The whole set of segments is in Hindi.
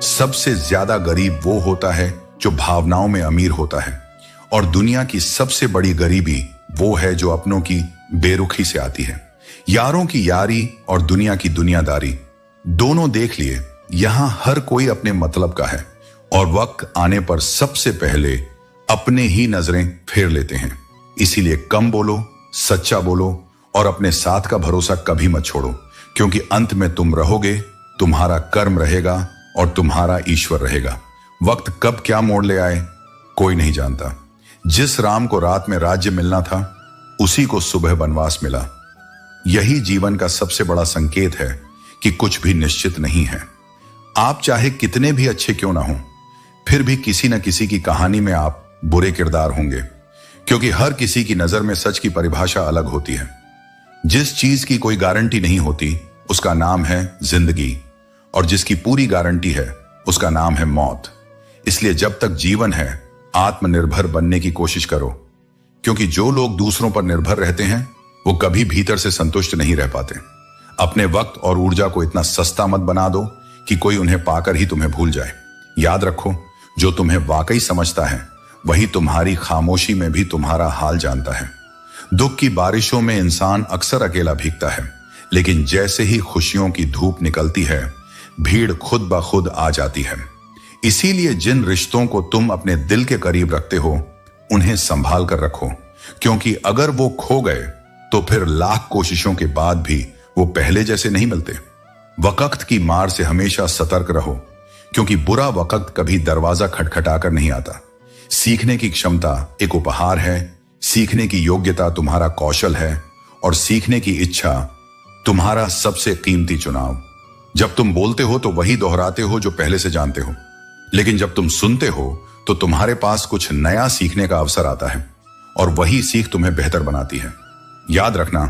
सबसे ज्यादा गरीब वो होता है जो भावनाओं में अमीर होता है, और दुनिया की सबसे बड़ी गरीबी वो है जो अपनों की बेरुखी से आती है। यारों की यारी और दुनिया की दुनियादारी दोनों देख लिए, यहां हर कोई अपने मतलब का है और वक्त आने पर सबसे पहले अपने ही नजरें फेर लेते हैं। इसीलिए कम बोलो, सच्चा बोलो और अपने साथ का भरोसा कभी मत छोड़ो, क्योंकि अंत में तुम रहोगे, तुम्हारा कर्म रहेगा और तुम्हारा ईश्वर रहेगा। वक्त कब क्या मोड़ ले आए कोई नहीं जानता। जिस राम को रात में राज्य मिलना था उसी को सुबह वनवास मिला। यही जीवन का सबसे बड़ा संकेत है कि कुछ भी निश्चित नहीं है। आप चाहे कितने भी अच्छे क्यों ना हो, फिर भी किसी न किसी की कहानी में आप बुरे किरदार होंगे, क्योंकि हर किसी की नजर में सच की परिभाषा अलग होती है। जिस चीज की कोई गारंटी नहीं होती उसका नाम है जिंदगी, और जिसकी पूरी गारंटी है उसका नाम है मौत। इसलिए जब तक जीवन है आत्मनिर्भर बनने की कोशिश करो, क्योंकि जो लोग दूसरों पर निर्भर रहते हैं वो कभी भीतर से संतुष्ट नहीं रह पाते। अपने वक्त और ऊर्जा को इतना सस्ता मत बना दो कि कोई उन्हें पाकर ही तुम्हें भूल जाए। याद रखो, जो तुम्हें वाकई समझता है वही तुम्हारी खामोशी में भी तुम्हारा हाल जानता है। दुख की बारिशों में इंसान अक्सर अकेला भीगता है, लेकिन जैसे ही खुशियों की धूप निकलती है भीड़ खुद ब खुद आ जाती है। इसीलिए जिन रिश्तों को तुम अपने दिल के करीब रखते हो उन्हें संभाल कर रखो, क्योंकि अगर वो खो गए तो फिर लाख कोशिशों के बाद भी वो पहले जैसे नहीं मिलते। वक्त की मार से हमेशा सतर्क रहो, क्योंकि बुरा वक्त कभी दरवाजा खटखटाकर नहीं आता। सीखने की क्षमता एक उपहार है, सीखने की योग्यता तुम्हारा कौशल है, और सीखने की इच्छा तुम्हारा सबसे कीमती चुनाव। जब तुम बोलते हो तो वही दोहराते हो जो पहले से जानते हो, लेकिन जब तुम सुनते हो तो तुम्हारे पास कुछ नया सीखने का अवसर आता है, और वही सीख तुम्हें बेहतर बनाती है। याद रखना,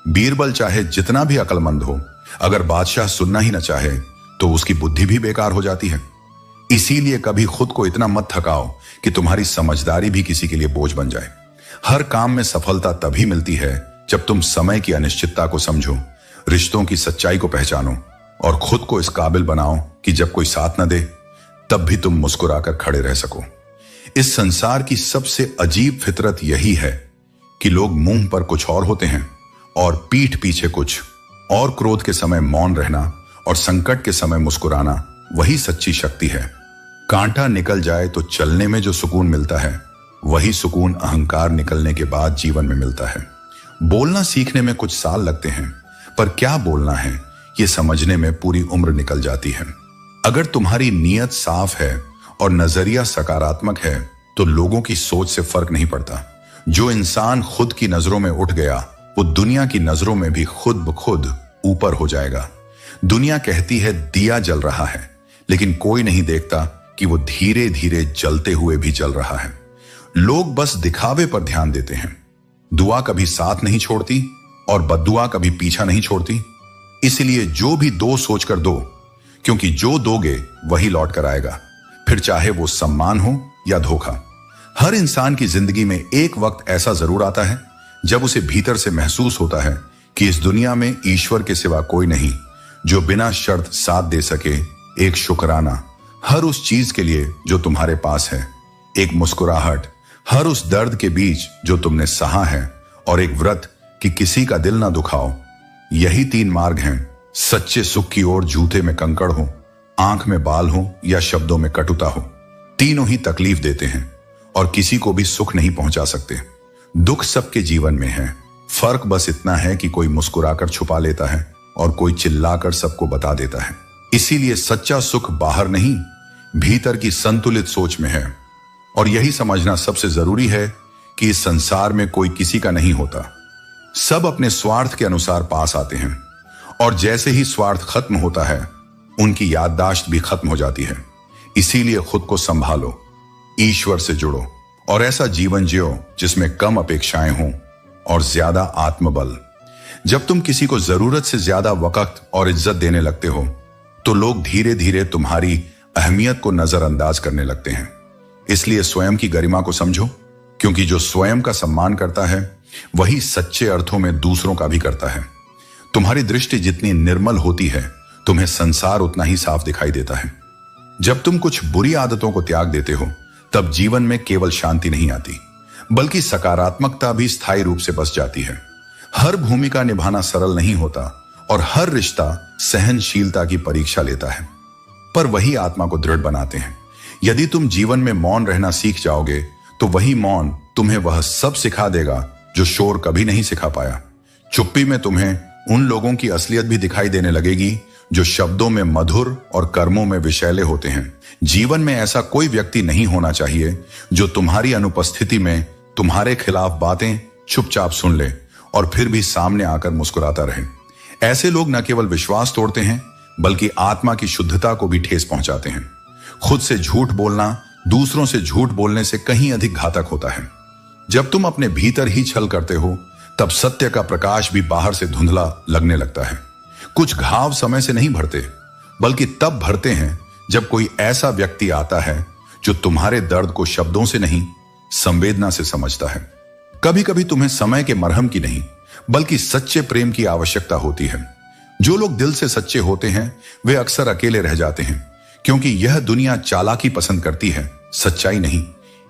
बीरबल चाहे जितना भी अक्लमंद हो, अगर बादशाह सुनना ही ना चाहे तो उसकी बुद्धि भी बेकार हो जाती है। इसीलिए कभी खुद को इतना मत थकाओ कि तुम्हारी समझदारी भी किसी के लिए बोझ बन जाए। हर काम में सफलता तभी मिलती है जब तुम समय की अनिश्चितता को समझो, रिश्तों की सच्चाई को पहचानो और खुद को इस काबिल बनाओ कि जब कोई साथ न दे तब भी तुम मुस्कुराकर खड़े रह सको। इस संसार की सबसे अजीब फितरत यही है कि लोग मुंह पर कुछ और होते हैं और पीठ पीछे कुछ और। क्रोध के समय मौन रहना और संकट के समय मुस्कुराना वही सच्ची शक्ति है। कांटा निकल जाए तो चलने में जो सुकून मिलता है वही सुकून अहंकार निकलने के बाद जीवन में मिलता है। बोलना सीखने में कुछ साल लगते हैं, पर क्या बोलना है ये समझने में पूरी उम्र निकल जाती है। अगर तुम्हारी नीयत साफ है और नजरिया सकारात्मक है तो लोगों की सोच से फर्क नहीं पड़ता। जो इंसान खुद की नजरों में उठ गया वो दुनिया की नजरों में भी खुद ब खुद ऊपर हो जाएगा। दुनिया कहती है दिया जल रहा है, लेकिन कोई नहीं देखता कि वो धीरे धीरे जलते हुए भी जल रहा है। लोग बस दिखावे पर ध्यान देते हैं। दुआ कभी साथ नहीं छोड़ती और बद्दुआ कभी पीछा नहीं छोड़ती। इसलिए जो भी दो सोचकर दो, क्योंकि जो दोगे वही लौट कर आएगा, फिर चाहे वो सम्मान हो या धोखा। हर इंसान की जिंदगी में एक वक्त ऐसा जरूर आता है जब उसे भीतर से महसूस होता है कि इस दुनिया में ईश्वर के सिवा कोई नहीं जो बिना शर्त साथ दे सके। एक शुक्राना हर उस चीज के लिए जो तुम्हारे पास है, एक मुस्कुराहट हर उस दर्द के बीच जो तुमने सहा है, और एक व्रत कि किसी का दिल ना दुखाओ। यही तीन मार्ग हैं सच्चे सुख की ओर। जूते में कंकड़ हो, आंख में बाल हो या शब्दों में कटुता हो, तीनों ही तकलीफ देते हैं और किसी को भी सुख नहीं पहुंचा सकते। दुख सबके जीवन में है, फर्क बस इतना है कि कोई मुस्कुराकर छुपा लेता है और कोई चिल्लाकर सबको बता देता है। इसीलिए सच्चा सुख बाहर नहीं, भीतर की संतुलित सोच में है। और यही समझना सबसे जरूरी है कि इस संसार में कोई किसी का नहीं होता। सब अपने स्वार्थ के अनुसार पास आते हैं, और जैसे ही स्वार्थ खत्म होता है उनकी याददाश्त भी खत्म हो जाती है। इसीलिए खुद को संभालो, ईश्वर से जुड़ो और ऐसा जीवन जियो जिसमें कम अपेक्षाएं हों और ज्यादा आत्मबल। जब तुम किसी को जरूरत से ज्यादा वक्त और इज्जत देने लगते हो तो लोग धीरे धीरे तुम्हारी अहमियत को नजरअंदाज करने लगते हैं। इसलिए स्वयं की गरिमा को समझो, क्योंकि जो स्वयं का सम्मान करता है वही सच्चे अर्थों में दूसरों का भी करता है। तुम्हारी दृष्टि जितनी निर्मल होती है तुम्हें संसार उतना ही साफ दिखाई देता है। जब तुम कुछ बुरी आदतों को त्याग देते हो तब जीवन में केवल शांति नहीं आती, बल्कि सकारात्मकता भी स्थायी रूप से बस जाती है। हर भूमिका निभाना सरल नहीं होता और हर रिश्ता सहनशीलता की परीक्षा लेता है, पर वही आत्मा को दृढ़ बनाते हैं। यदि तुम जीवन में मौन रहना सीख जाओगे तो वही मौन तुम्हें वह सब सिखा देगा जो शोर कभी नहीं सिखा पाया। चुप्पी में तुम्हें उन लोगों की असलियत भी दिखाई देने लगेगी जो शब्दों में मधुर और कर्मों में विषैले होते हैं। जीवन में ऐसा कोई व्यक्ति नहीं होना चाहिए जो तुम्हारी अनुपस्थिति में तुम्हारे खिलाफ बातें चुपचाप सुन ले और फिर भी सामने आकर मुस्कुराता रहे। ऐसे लोग न केवल विश्वास तोड़ते हैं बल्कि आत्मा की शुद्धता को भी ठेस पहुंचाते हैं। खुद से झूठ बोलना दूसरों से झूठ बोलने से कहीं अधिक घातक होता है। जब तुम अपने भीतर ही छल करते हो तब सत्य का प्रकाश भी बाहर से धुंधला लगने लगता है। कुछ घाव समय से नहीं भरते बल्कि तब भरते हैं जब कोई ऐसा व्यक्ति आता है जो तुम्हारे दर्द को शब्दों से नहीं संवेदना से समझता है। कभी कभी तुम्हें समय के मरहम की नहीं बल्कि सच्चे प्रेम की आवश्यकता होती है। जो लोग दिल से सच्चे होते हैं वे अक्सर अकेले रह जाते हैं, क्योंकि यह दुनिया चालाकी पसंद करती है, सच्चाई नहीं।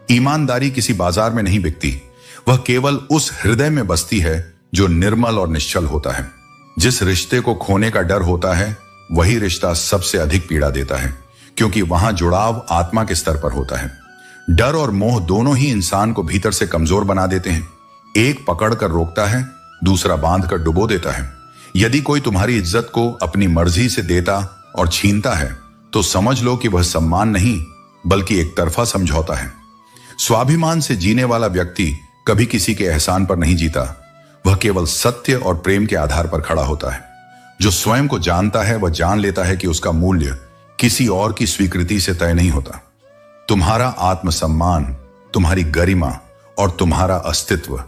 ईमानदारी किसी बाजार में नहीं बिकती, वह केवल उस हृदय में बसती है जो निर्मल और निश्चल होता है। जिस रिश्ते को खोने का डर होता है वही रिश्ता सबसे अधिक पीड़ा देता है, क्योंकि वहां जुड़ाव आत्मा के स्तर पर होता है। डर और मोह दोनों ही इंसान को भीतर से कमजोर बना देते हैं। एक पकड़ कर रोकता है, दूसरा बांध कर डुबो देता है। यदि कोई तुम्हारी इज्जत को अपनी मर्जी से देता और छीनता है तो समझ लो कि वह सम्मान नहीं बल्कि एक तरफा समझौता है। स्वाभिमान से जीने वाला व्यक्ति कभी किसी के एहसान पर नहीं जीता, वह केवल सत्य और प्रेम के आधार पर खड़ा होता है। जो स्वयं को जानता है वह जान लेता है कि उसका मूल्य किसी और की स्वीकृति से तय नहीं होता। तुम्हारा आत्मसम्मान, तुम्हारी गरिमा और तुम्हारा अस्तित्व,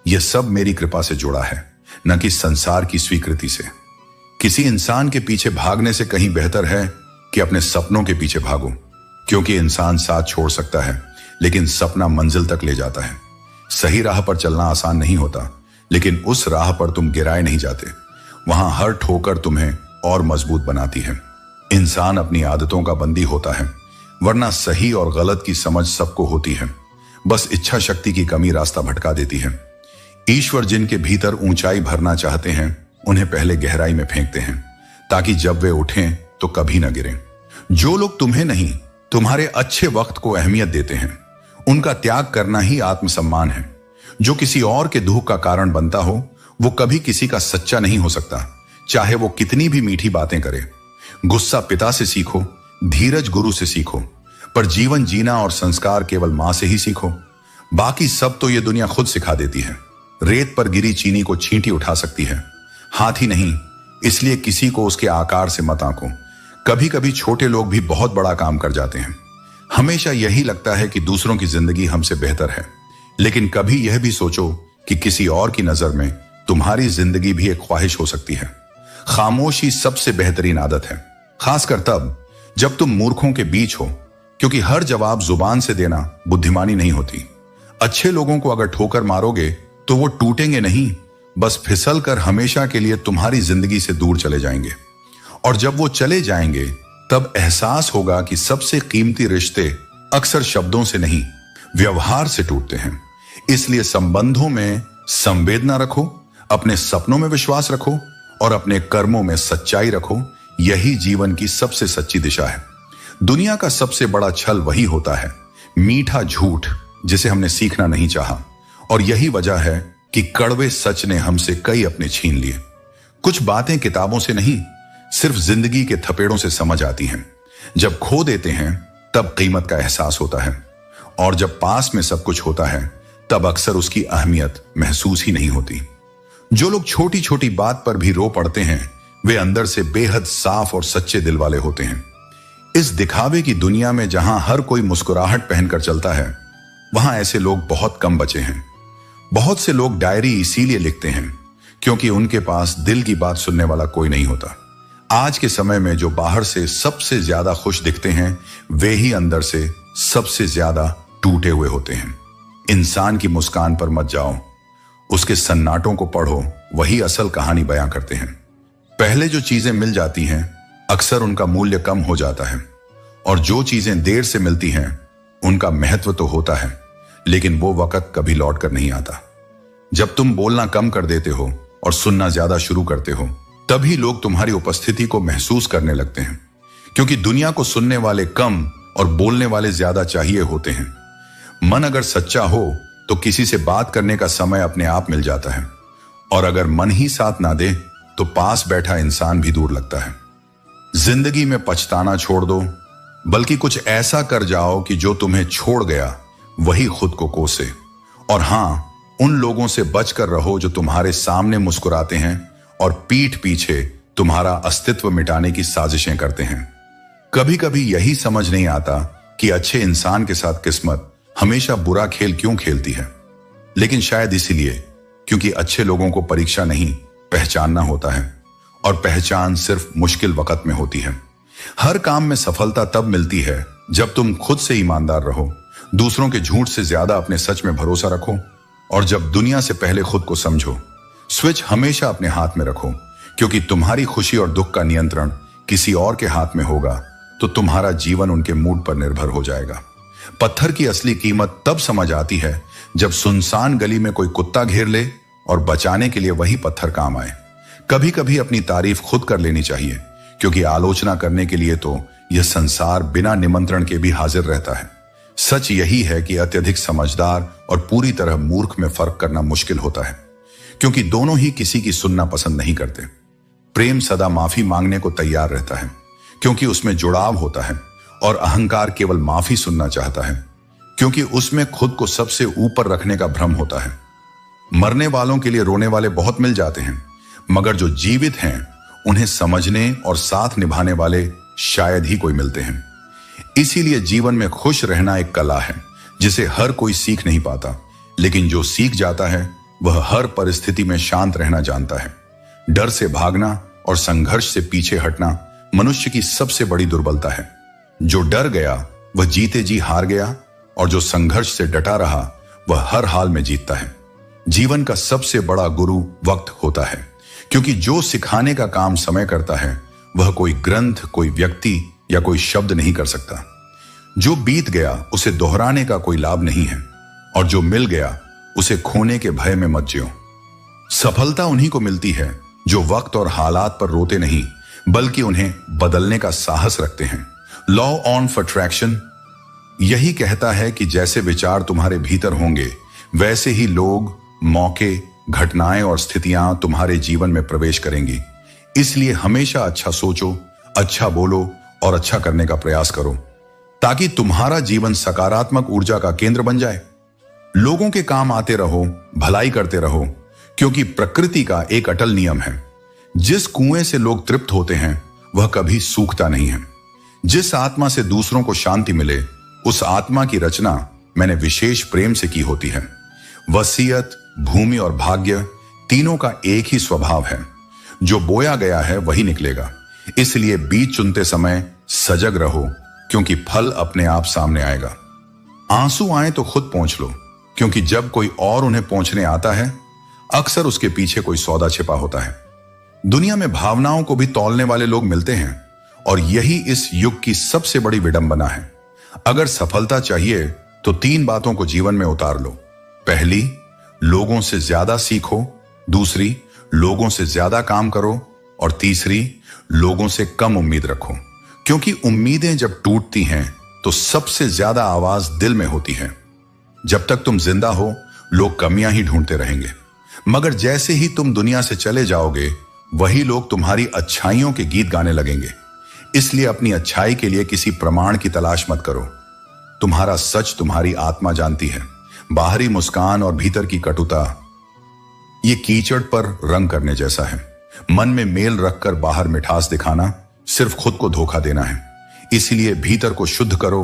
यह सब मेरी कृपा से जुड़ा है, न कि संसार की स्वीकृति से। किसी इंसान के पीछे भागने से कहीं बेहतर है कि अपने सपनों के पीछे भागो, क्योंकि इंसान साथ छोड़ सकता है लेकिन सपना मंजिल तक ले जाता है। सही राह पर चलना आसान नहीं होता, लेकिन उस राह पर तुम गिराए नहीं जाते। वहां हर ठोकर तुम्हें और मजबूत बनाती है। इंसान अपनी आदतों का बंदी होता है, वरना सही और गलत की समझ सबको होती है। बस इच्छा शक्ति की कमी रास्ता भटका देती है। ईश्वर जिनके भीतर ऊंचाई भरना चाहते हैं उन्हें पहले गहराई में फेंकते हैं, ताकि जब वे उठें तो कभी न गिरें। जो लोग तुम्हें नहीं, तुम्हारे अच्छे वक्त को अहमियत देते हैं, उनका त्याग करना ही आत्मसम्मान है। जो किसी और के दुख का कारण बनता हो वो कभी किसी का सच्चा नहीं हो सकता, चाहे वो कितनी भी मीठी बातें करे। गुस्सा पिता से सीखो, धीरज गुरु से सीखो, पर जीवन जीना और संस्कार केवल मां से ही सीखो। बाकी सब तो ये दुनिया खुद सिखा देती है। रेत पर गिरी चीनी को छींटी उठा सकती है, हाथी नहीं। इसलिए किसी को उसके आकार से मत आंको। कभी कभी छोटे लोग भी बहुत बड़ा काम कर जाते हैं। हमेशा यही लगता है कि दूसरों की जिंदगी हमसे बेहतर है, लेकिन कभी यह भी सोचो कि किसी और की नजर में तुम्हारी जिंदगी भी एक ख्वाहिश हो सकती है। खामोशी सबसे बेहतरीन आदत है, खासकर तब जब तुम मूर्खों के बीच हो, क्योंकि हर जवाब जुबान से देना बुद्धिमानी नहीं होती। अच्छे लोगों को अगर ठोकर मारोगे तो वो टूटेंगे नहीं, बस फिसल कर हमेशा के लिए तुम्हारी जिंदगी से दूर चले जाएंगे। और जब वो चले जाएंगे तब एहसास होगा कि सबसे कीमती रिश्ते अक्सर शब्दों से नहीं, व्यवहार से टूटते हैं। इसलिए संबंधों में संवेदना रखो, अपने सपनों में विश्वास रखो और अपने कर्मों में सच्चाई रखो। यही जीवन की सबसे सच्ची दिशा है। दुनिया का सबसे बड़ा छल वही होता है, मीठा झूठ, जिसे हमने सीखना नहीं चाहा। और यही वजह है कि कड़वे सच ने हमसे कई अपने छीन लिए। कुछ बातें किताबों से नहीं, सिर्फ जिंदगी के थपेड़ों से समझ आती हैं। जब खो देते हैं तब कीमत का एहसास होता है, और जब पास में सब कुछ होता है तब अक्सर उसकी अहमियत महसूस ही नहीं होती। जो लोग छोटी छोटी बात पर भी रो पड़ते हैं वे अंदर से बेहद साफ और सच्चे दिल वाले होते हैं। इस दिखावे की दुनिया में जहां हर कोई मुस्कुराहट पहनकर चलता है, वहां ऐसे लोग बहुत कम बचे हैं। बहुत से लोग डायरी इसीलिए लिखते हैं क्योंकि उनके पास दिल की बात सुनने वाला कोई नहीं होता। आज के समय में जो बाहर से सबसे ज्यादा खुश दिखते हैं वे ही अंदर से सबसे ज्यादा टूटे हुए होते हैं। इंसान की मुस्कान पर मत जाओ, उसके सन्नाटों को पढ़ो, वही असल कहानी बयां करते हैं। पहले जो चीजें मिल जाती हैं अक्सर उनका मूल्य कम हो जाता है, और जो चीजें देर से मिलती हैं उनका महत्व तो होता है, लेकिन वो वक्त कभी लौट कर नहीं आता। जब तुम बोलना कम कर देते हो और सुनना ज्यादा शुरू करते हो, तभी लोग तुम्हारी उपस्थिति को महसूस करने लगते हैं, क्योंकि दुनिया को सुनने वाले कम और बोलने वाले ज्यादा चाहिए होते हैं। मन अगर सच्चा हो तो किसी से बात करने का समय अपने आप मिल जाता है, और अगर मन ही साथ ना दे तो पास बैठा इंसान भी दूर लगता है। जिंदगी में पछताना छोड़ दो, बल्कि कुछ ऐसा कर जाओ कि जो तुम्हें छोड़ गया वही खुद को कोसे। और हां, उन लोगों से बचकर रहो जो तुम्हारे सामने मुस्कुराते हैं और पीठ पीछे तुम्हारा अस्तित्व मिटाने की साजिशें करते हैं। कभी कभी यही समझ नहीं आता कि अच्छे इंसान के साथ किस्मत हमेशा बुरा खेल क्यों खेलती है, लेकिन शायद इसीलिए क्योंकि अच्छे लोगों को परीक्षा नहीं, पहचानना होता है, और पहचान सिर्फ मुश्किल वक्त में होती है। हर काम में सफलता तब मिलती है जब तुम खुद से ईमानदार रहो, दूसरों के झूठ से ज्यादा अपने सच में भरोसा रखो, और जब दुनिया से पहले खुद को समझो। स्विच हमेशा अपने हाथ में रखो, क्योंकि तुम्हारी खुशी और दुख का नियंत्रण किसी और के हाथ में होगा तो तुम्हारा जीवन उनके मूड पर निर्भर हो जाएगा। पत्थर की असली कीमत तब समझ आती है जब सुनसान गली में कोई कुत्ता घेर ले और बचाने के लिए वही पत्थर काम आए। कभी कभी अपनी तारीफ खुद कर लेनी चाहिए, क्योंकि आलोचना करने के लिए तो यह संसार बिना निमंत्रण के भी हाजिर रहता है। सच यही है कि अत्यधिक समझदार और पूरी तरह मूर्ख में फर्क करना मुश्किल होता है, क्योंकि दोनों ही किसी की सुनना पसंद नहीं करते। प्रेम सदा माफी मांगने को तैयार रहता है, क्योंकि उसमें जुड़ाव होता है, और अहंकार केवल माफी सुनना चाहता है, क्योंकि उसमें खुद को सबसे ऊपर रखने का भ्रम होता है। मरने वालों के लिए रोने वाले बहुत मिल जाते हैं, मगर जो जीवित हैं उन्हें समझने और साथ निभाने वाले शायद ही कोई मिलते हैं। इसीलिए जीवन में खुश रहना एक कला है जिसे हर कोई सीख नहीं पाता, लेकिन जो सीख जाता है वह हर परिस्थिति में शांत रहना जानता है। डर से भागना और संघर्ष से पीछे हटना मनुष्य की सबसे बड़ी दुर्बलता है। जो डर गया वह जीते जी हार गया, और जो संघर्ष से डटा रहा वह हर हाल में जीतता है। जीवन का सबसे बड़ा गुरु वक्त होता है, क्योंकि जो सिखाने का काम समय करता है वह कोई ग्रंथ, कोई व्यक्ति या कोई शब्द नहीं कर सकता। जो बीत गया उसे दोहराने का कोई लाभ नहीं है, और जो मिल गया उसे खोने के भय में मत जियो। सफलता उन्हीं को मिलती है जो वक्त और हालात पर रोते नहीं, बल्कि उन्हें बदलने का साहस रखते हैं। लॉ ऑफ अट्रैक्शन यही कहता है कि जैसे विचार तुम्हारे भीतर होंगे, वैसे ही लोग, मौके, घटनाएं और स्थितियां तुम्हारे जीवन में प्रवेश करेंगी। इसलिए हमेशा अच्छा सोचो, अच्छा बोलो और अच्छा करने का प्रयास करो, ताकि तुम्हारा जीवन सकारात्मक ऊर्जा का केंद्र बन जाए। लोगों के काम आते रहो, भलाई करते रहो, क्योंकि प्रकृति का एक अटल नियम है, जिस कुएं से लोग तृप्त होते हैं वह कभी सूखता नहीं है। जिस आत्मा से दूसरों को शांति मिले, उस आत्मा की रचना मैंने विशेष प्रेम से की होती है। वसीयत, भूमि और भाग्य तीनों का एक ही स्वभाव है, जो बोया गया है वही निकलेगा। इसलिए बीज चुनते समय सजग रहो, क्योंकि फल अपने आप सामने आएगा। आंसू आए तो खुद पोंछ लो, क्योंकि जब कोई और उन्हें पोंछने आता है, अक्सर उसके पीछे कोई सौदा छिपा होता है। दुनिया में भावनाओं को भी तौलने वाले लोग मिलते हैं, और यही इस युग की सबसे बड़ी विडंबना है। अगर सफलता चाहिए तो 3 बातों को जीवन में उतार लो। पहली, लोगों से ज्यादा सीखो। दूसरी, लोगों से ज्यादा काम करो। और तीसरी, लोगों से कम उम्मीद रखो, क्योंकि उम्मीदें जब टूटती हैं तो सबसे ज्यादा आवाज दिल में होती है। जब तक तुम जिंदा हो, लोग कमियां ही ढूंढते रहेंगे, मगर जैसे ही तुम दुनिया से चले जाओगे, वही लोग तुम्हारी अच्छाइयों के गीत गाने लगेंगे। इसलिए अपनी अच्छाई के लिए किसी प्रमाण की तलाश मत करो। तुम्हारा सच तुम्हारी आत्मा जानती है। बाहरी मुस्कान और भीतर की कटुता ये कीचड़ पर रंग करने जैसा है। मन में मेल रखकर बाहर मिठास दिखाना सिर्फ खुद को धोखा देना है। इसलिए भीतर को शुद्ध करो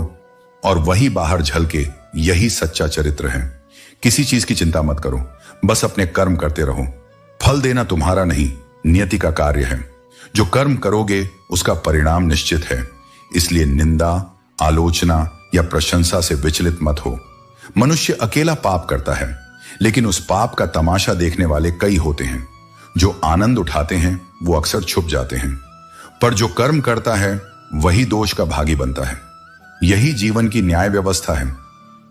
और वही बाहर झलके, यही सच्चा चरित्र है। किसी चीज की चिंता मत करो, बस अपने कर्म करते रहो। फल देना तुम्हारा नहीं, नियति का कार्य है। जो कर्म करोगे उसका परिणाम निश्चित है। इसलिए निंदा, आलोचना या प्रशंसा से विचलित मत हो। मनुष्य अकेला पाप करता है, लेकिन उस पाप का तमाशा देखने वाले कई होते हैं। जो आनंद उठाते हैं वो अक्सर छुप जाते हैं, पर जो कर्म करता है वही दोष का भागी बनता है। यही जीवन की न्याय व्यवस्था है।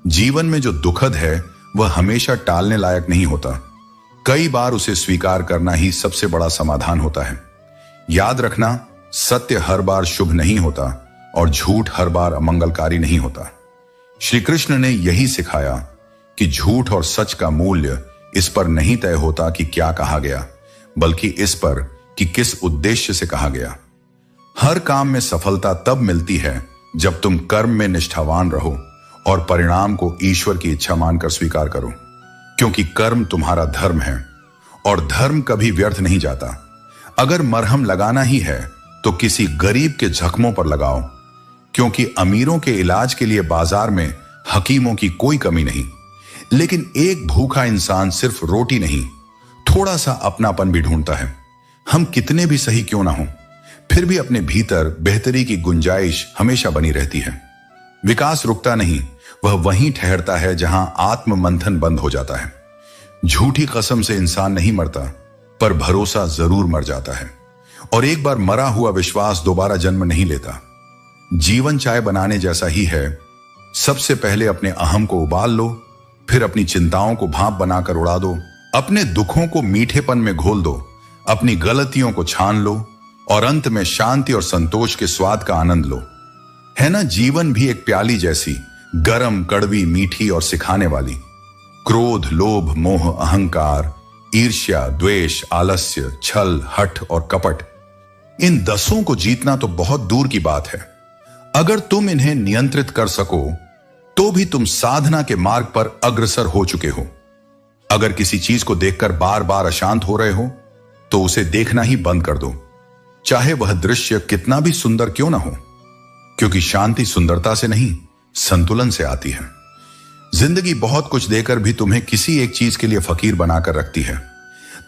जीवन में जो दुखद है वह हमेशा टालने लायक नहीं होता। कई बार उसे स्वीकार करना ही सबसे बड़ा समाधान होता है। याद रखना, सत्य हर बार शुभ नहीं होता और झूठ हर बार अमंगलकारी नहीं होता। श्री कृष्ण ने यही सिखाया कि झूठ और सच का मूल्य इस पर नहीं तय होता कि क्या कहा गया, बल्कि इस पर कि किस उद्देश्य से कहा गया। हर काम में सफलता तब मिलती है जब तुम कर्म में निष्ठावान रहो और परिणाम को ईश्वर की इच्छा मानकर स्वीकार करो, क्योंकि कर्म तुम्हारा धर्म है और धर्म कभी व्यर्थ नहीं जाता। अगर मरहम लगाना ही है तो किसी गरीब के जख्मों पर लगाओ, क्योंकि अमीरों के इलाज के लिए बाजार में हकीमों की कोई कमी नहीं। लेकिन एक भूखा इंसान सिर्फ रोटी नहीं, थोड़ा सा अपनापन भी ढूंढता है। हम कितने भी सही क्यों ना हो, फिर भी अपने भीतर बेहतरी की गुंजाइश हमेशा बनी रहती है। विकास रुकता नहीं, वह वहीं ठहरता है जहां आत्म मंथन बंद हो जाता है। झूठी कसम से इंसान नहीं मरता, पर भरोसा जरूर मर जाता है। और एक बार मरा हुआ विश्वास दोबारा जन्म नहीं लेता। जीवन चाय बनाने जैसा ही है। सबसे पहले अपने अहम को उबाल लो, फिर अपनी चिंताओं को भाप बनाकर उड़ा दो, अपने दुखों को मीठेपन में घोल दो, अपनी गलतियों को छान लो और अंत में शांति और संतोष के स्वाद का आनंद लो। है ना, जीवन भी एक प्याली जैसी, गरम, कड़वी, मीठी और सिखाने वाली। क्रोध, लोभ, मोह, अहंकार, ईर्ष्या, द्वेष, आलस्य, छल, हठ और कपट, इन 10 को जीतना तो बहुत दूर की बात है। अगर तुम इन्हें नियंत्रित कर सको तो भी तुम साधना के मार्ग पर अग्रसर हो चुके हो। अगर किसी चीज को देखकर बार बार अशांत हो रहे हो तो उसे देखना ही बंद कर दो, चाहे वह दृश्य कितना भी सुंदर क्यों ना हो, क्योंकि शांति सुंदरता से नहीं, संतुलन से आती है। जिंदगी बहुत कुछ देकर भी तुम्हें किसी एक चीज के लिए फकीर बनाकर रखती है,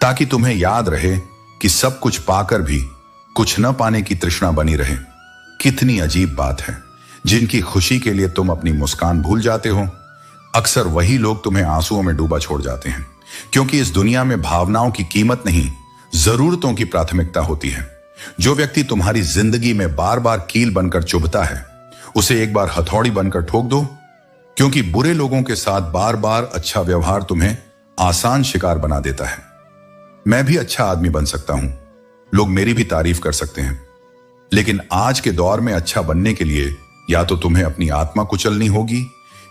ताकि तुम्हें याद रहे कि सब कुछ पाकर भी कुछ न पाने की तृष्णा बनी रहे। कितनी अजीब बात है, जिनकी खुशी के लिए तुम अपनी मुस्कान भूल जाते हो, अक्सर वही लोग तुम्हें आंसुओं में डूबा छोड़ जाते हैं। क्योंकि इस दुनिया में भावनाओं की कीमत नहीं, जरूरतों की प्राथमिकता होती है। जो व्यक्ति तुम्हारी जिंदगी में बार बार कील बनकर चुभता है, उसे एक बार हथौड़ी बनकर ठोक दो, क्योंकि बुरे लोगों के साथ बार बार अच्छा व्यवहार तुम्हें आसान शिकार बना देता है। मैं भी अच्छा आदमी बन सकता हूं, लोग मेरी भी तारीफ कर सकते हैं, लेकिन आज के दौर में अच्छा बनने के लिए या तो तुम्हें अपनी आत्मा कुचलनी होगी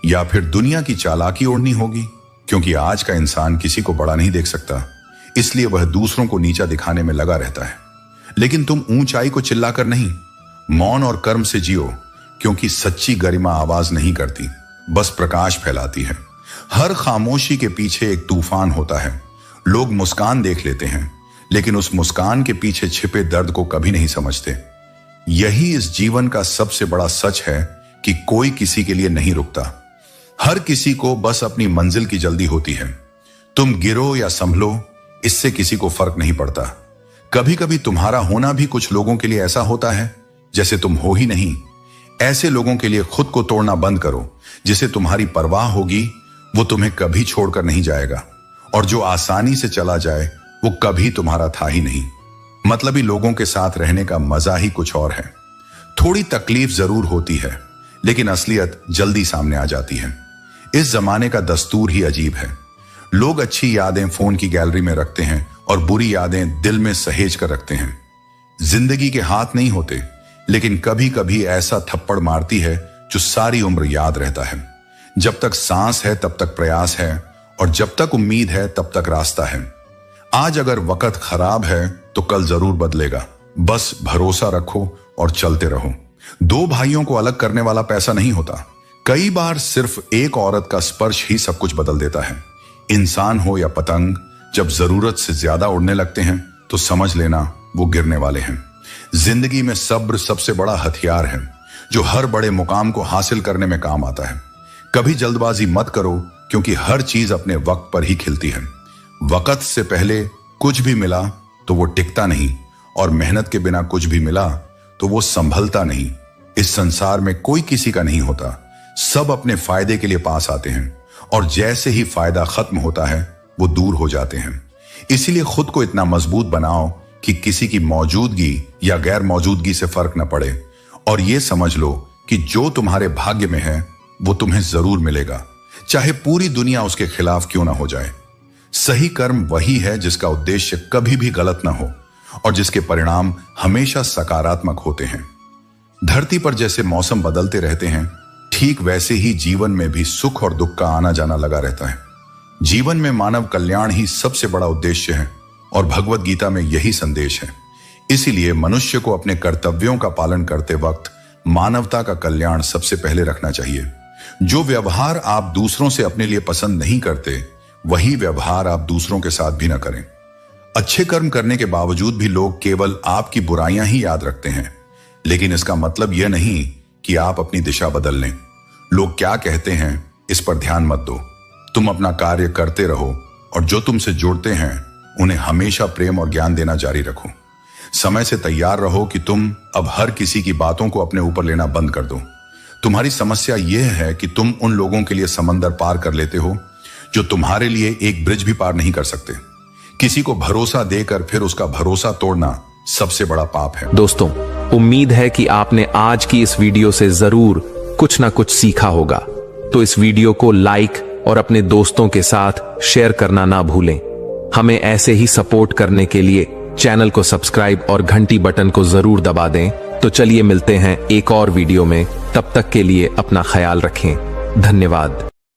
या फिर दुनिया की चालाकी ओढ़नी होगी। क्योंकि आज का इंसान किसी को बड़ा नहीं देख सकता, इसलिए वह दूसरों को नीचा दिखाने में लगा रहता है। लेकिन तुम ऊंचाई को चिल्लाकर नहीं, मौन और कर्म से जियो, क्योंकि सच्ची गरिमा आवाज नहीं करती, बस प्रकाश फैलाती है। हर खामोशी के पीछे एक तूफान होता है। लोग मुस्कान देख लेते हैं, लेकिन उस मुस्कान के पीछे छिपे दर्द को कभी नहीं समझते। यही इस जीवन का सबसे बड़ा सच है कि कोई किसी के लिए नहीं रुकता। हर किसी को बस अपनी मंजिल की जल्दी होती है। तुम गिरो या संभलो, इससे किसी को फर्क नहीं पड़ता। कभी कभी तुम्हारा होना भी कुछ लोगों के लिए ऐसा होता है जैसे तुम हो ही नहीं। ऐसे लोगों के लिए खुद को तोड़ना बंद करो। जिसे तुम्हारी परवाह होगी वो तुम्हें कभी छोड़कर नहीं जाएगा, और जो आसानी से चला जाए वो कभी तुम्हारा था ही नहीं। मतलबी लोगों के साथ रहने का मजा ही कुछ और है। थोड़ी तकलीफ जरूर होती है, लेकिन असलियत जल्दी सामने आ जाती है। इस जमाने का दस्तूर ही अजीब है। लोग अच्छी यादें फोन की गैलरी में रखते हैं और बुरी यादें दिल में सहेज कर रखते हैं। जिंदगी के हाथ नहीं होते, लेकिन कभी कभी ऐसा थप्पड़ मारती है जो सारी उम्र याद रहता है। जब तक सांस है तब तक प्रयास है, और जब तक उम्मीद है तब तक रास्ता है। आज अगर वक्त खराब है तो कल जरूर बदलेगा। बस भरोसा रखो और चलते रहो। 2 भाइयों को अलग करने वाला पैसा नहीं होता। कई बार सिर्फ एक औरत का स्पर्श ही सब कुछ बदल देता है। इंसान हो या पतंग, जब जरूरत से ज्यादा उड़ने लगते हैं तो समझ लेना वो गिरने वाले हैं। जिंदगी में सब्र सबसे बड़ा हथियार है, जो हर बड़े मुकाम को हासिल करने में काम आता है। कभी जल्दबाजी मत करो, क्योंकि हर चीज अपने वक्त पर ही खिलती है। वक्त से पहले कुछ भी मिला तो वो टिकता नहीं, और मेहनत के बिना कुछ भी मिला तो वो संभलता नहीं। इस संसार में कोई किसी का नहीं होता, सब अपने फायदे के लिए पास आते हैं, और जैसे ही फायदा खत्म होता है वो दूर हो जाते हैं। इसीलिए खुद को इतना मजबूत बनाओ कि किसी की मौजूदगी या गैर मौजूदगी से फर्क न पड़े, और ये समझ लो कि जो तुम्हारे भाग्य में है वो तुम्हें जरूर मिलेगा, चाहे पूरी दुनिया उसके खिलाफ क्यों ना हो जाए। सही कर्म वही है जिसका उद्देश्य कभी भी गलत ना हो और जिसके परिणाम हमेशा सकारात्मक होते हैं। धरती पर जैसे मौसम बदलते रहते हैं, ठीक वैसे ही जीवन में भी सुख और दुख का आना जाना लगा रहता है। जीवन में मानव कल्याण ही सबसे बड़ा उद्देश्य है और भगवत गीता में यही संदेश है। इसीलिए मनुष्य को अपने कर्तव्यों का पालन करते वक्त मानवता का कल्याण सबसे पहले रखना चाहिए। जो व्यवहार आप दूसरों से अपने लिए पसंद नहीं करते, वही व्यवहार आप दूसरों के साथ भी ना करें। अच्छे कर्म करने के बावजूद भी लोग केवल आपकी बुराइयां ही याद रखते हैं, लेकिन इसका मतलब यह नहीं कि आप अपनी दिशा बदल लें। लोग क्या कहते हैं इस पर ध्यान मत दो। तुम अपना कार्य करते रहो और जो तुमसे जुड़ते हैं उन्हें हमेशा प्रेम और ज्ञान देना जारी रखो। समय से तैयार रहो कि तुम अब हर किसी की बातों को अपने ऊपर लेना बंद कर दो। तुम्हारी समस्या यह है कि तुम उन लोगों के लिए समंदर पार कर लेते हो जो तुम्हारे लिए एक ब्रिज भी पार नहीं कर सकते। किसी को भरोसा देकर फिर उसका भरोसा तोड़ना सबसे बड़ा पाप है। दोस्तों, उम्मीद है कि आपने आज की इस वीडियो से जरूर कुछ ना कुछ सीखा होगा। तो इस वीडियो को लाइक और अपने दोस्तों के साथ शेयर करना ना भूलें। हमें ऐसे ही सपोर्ट करने के लिए चैनल को सब्सक्राइब और घंटी बटन को जरूर दबा दें। तो चलिए मिलते हैं एक और वीडियो में। तब तक के लिए अपना ख्याल रखें। धन्यवाद।